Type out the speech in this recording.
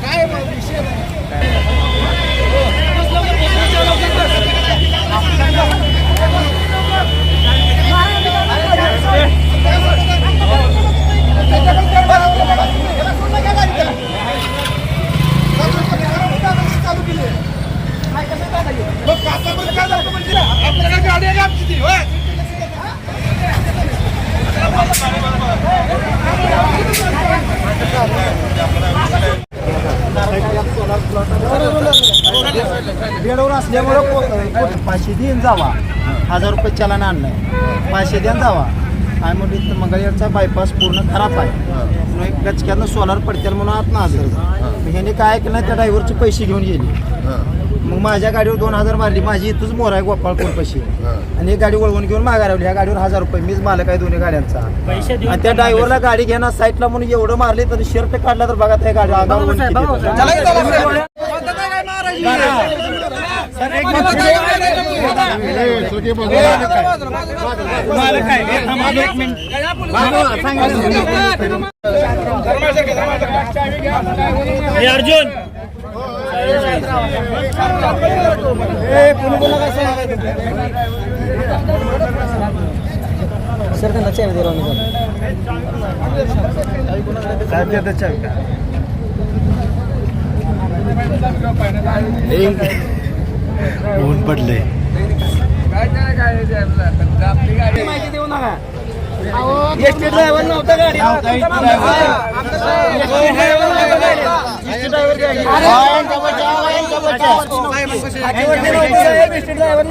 काय विषय बेडवर असल्यामुळं पाचशे देऊन जावा 1000 रुपये चलन आणलाय 500 द्यान जावा काय म्हणजे मंगळवेढचा बायपास पूर्ण खराब आहे गचक्यानं सोलार पडत्याल म्हणून आत ना ह्याने काय केलं त्या ड्रायव्हरचे पैसे घेऊन गेले मग माझ्या गाडीवर 2000 मारली माझी इथंच मोर आहे गोपाळपूर पैसे आणि एक गाडी वळवून घेऊन मागायला ह्या गाडीवर 1000 रुपये मीच मालक आहे दोन्ही गाड्यांचा आणि त्या ड्रायव्हरला गाडी घेणार साईडला म्हणून एवढं मारले तर शर्ट काढला तर बघा त्या गाडी अर्जुन सर त्यांना चावी दे राव ऊन पडले माहिती देऊ नका एसटी ड्रायव्हर नव्हता गाडी ड्रायव्हर